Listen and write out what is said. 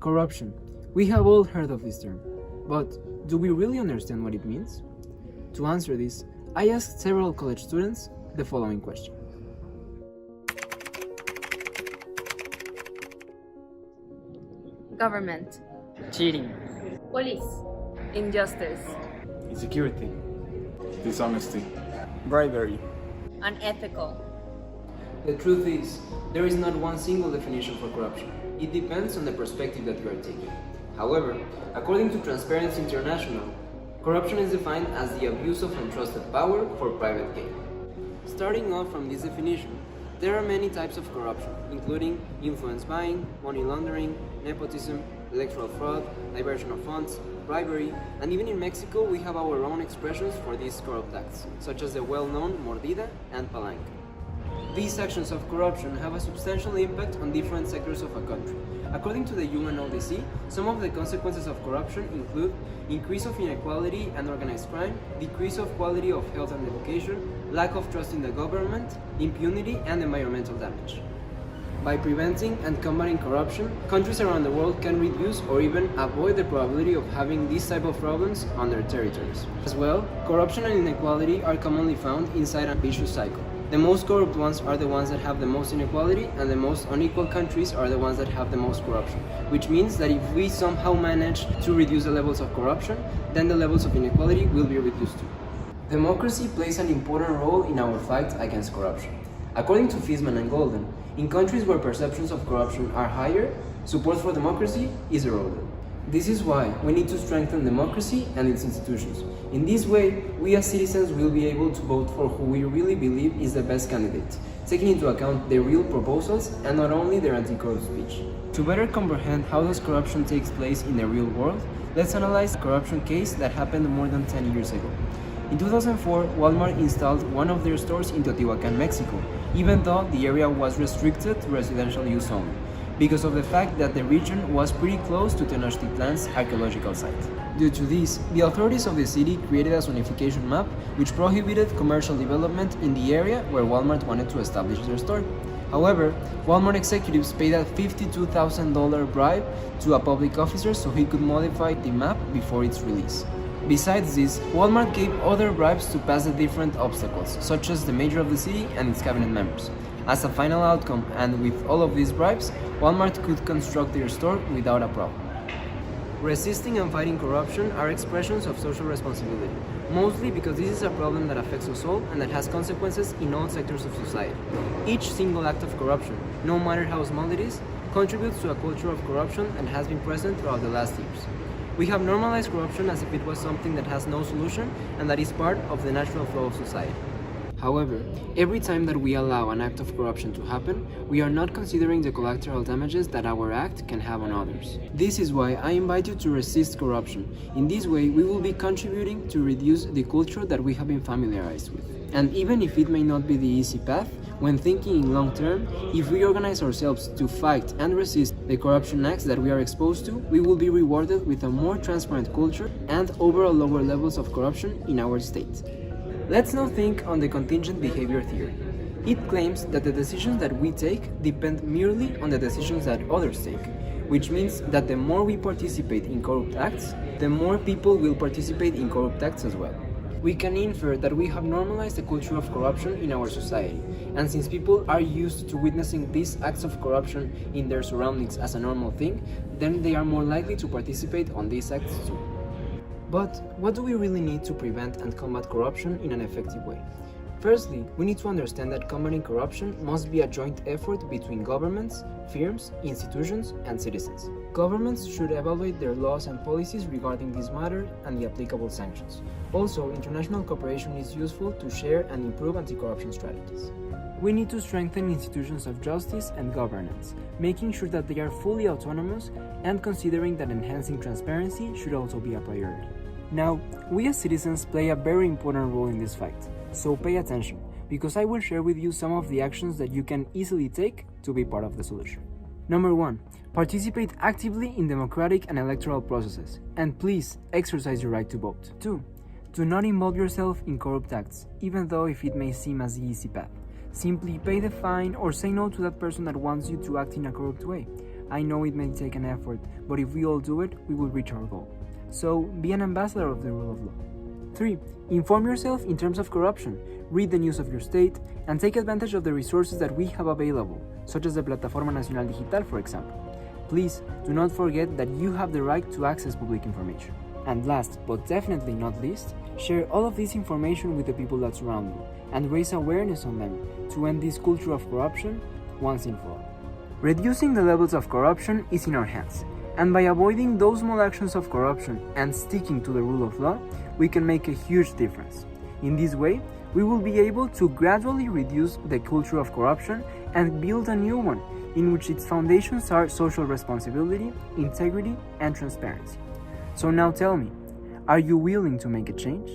Corruption. We have all heard of this term, but do we really understand what it means? To answer this, I asked several college students the following question. Government. Cheating. Police. Injustice. Insecurity, dishonesty, Bribery. Unethical. The truth is, there is not one single definition for corruption. It depends on the perspective that you are taking. However, according to Transparency International, corruption is defined as the abuse of entrusted power for private gain. Starting off from this definition, there are many types of corruption, including influence buying, money laundering, nepotism, electoral fraud, diversion of funds, bribery, and even in Mexico we have our own expressions for these corrupt acts, such as the well-known mordida and palanca. These actions of corruption have a substantial impact on different sectors of a country. According to the UNODC, some of the consequences of corruption include increase of inequality and organized crime, decrease of quality of health and education, lack of trust in the government, impunity, and environmental damage. By preventing and combating corruption, countries around the world can reduce or even avoid the probability of having these type of problems on their territories. As well, corruption and inequality are commonly found inside a vicious cycle. The most corrupt ones are the ones that have the most inequality, and the most unequal countries are the ones that have the most corruption, which means that if we somehow manage to reduce the levels of corruption, then the levels of inequality will be reduced too. Democracy plays an important role in our fight against corruption. According to Fisman and Golden, in countries where perceptions of corruption are higher, support for democracy is eroded. This is why we need to strengthen democracy and its institutions. In this way, we as citizens will be able to vote for who we really believe is the best candidate, taking into account their real proposals and not only their anti-corrupt speech. To better comprehend how does corruption takes place in the real world, let's analyze a corruption case that happened more than 10 years ago. In 2004, Walmart installed one of their stores in Teotihuacan, Mexico, even though the area was restricted to residential use only, because of the fact that the region was pretty close to Tenochtitlan's archaeological site. Due to this, the authorities of the city created a zonification map which prohibited commercial development in the area where Walmart wanted to establish their store. However, Walmart executives paid a $52,000 bribe to a public officer so he could modify the map before its release. Besides this, Walmart gave other bribes to pass the different obstacles, such as the mayor of the city and its cabinet members. As a final outcome, and with all of these bribes, Walmart could construct their store without a problem. Resisting and fighting corruption are expressions of social responsibility, mostly because this is a problem that affects us all and that has consequences in all sectors of society. Each single act of corruption, no matter how small it is, contributes to a culture of corruption and has been present throughout the last years. We have normalized corruption as if it was something that has no solution and that is part of the natural flow of society. However, every time that we allow an act of corruption to happen, we are not considering the collateral damages that our act can have on others. This is why I invite you to resist corruption. In this way, we will be contributing to reduce the culture that we have been familiarized with. And even if it may not be the easy path, when thinking in long term, if we organize ourselves to fight and resist the corruption acts that we are exposed to, we will be rewarded with a more transparent culture and overall lower levels of corruption in our state. Let's now think on the contingent behavior theory. It claims that the decisions that we take depend merely on the decisions that others take, which means that the more we participate in corrupt acts, the more people will participate in corrupt acts as well. We can infer that we have normalized the culture of corruption in our society, and since people are used to witnessing these acts of corruption in their surroundings as a normal thing, then they are more likely to participate on these acts too. But what do we really need to prevent and combat corruption in an effective way? Firstly, we need to understand that combating corruption must be a joint effort between governments, firms, institutions, and citizens. Governments should evaluate their laws and policies regarding this matter and the applicable sanctions. Also, international cooperation is useful to share and improve anti-corruption strategies. We need to strengthen institutions of justice and governance, making sure that they are fully autonomous and considering that enhancing transparency should also be a priority. Now, we as citizens play a very important role in this fight, so pay attention, because I will share with you some of the actions that you can easily take to be part of the solution. Number 1. Participate actively in democratic and electoral processes, and please exercise your right to vote. 2. Do not involve yourself in corrupt acts, even though if it may seem as the easy path. Simply pay the fine or say no to that person that wants you to act in a corrupt way. I know it may take an effort, but if we all do it, we will reach our goal. So, be an ambassador of the rule of law. 3. Inform yourself in terms of corruption. Read the news of your state and take advantage of the resources that we have available, such as the Plataforma Nacional Digital, for example. Please do not forget that you have the right to access public information. And last, but definitely not least, share all of this information with the people that surround you and raise awareness on them to end this culture of corruption once and for all. Reducing the levels of corruption is in our hands, and by avoiding those small actions of corruption and sticking to the rule of law, we can make a huge difference. In this way, we will be able to gradually reduce the culture of corruption and build a new one in which its foundations are social responsibility, integrity, and transparency. So now tell me, are you willing to make a change?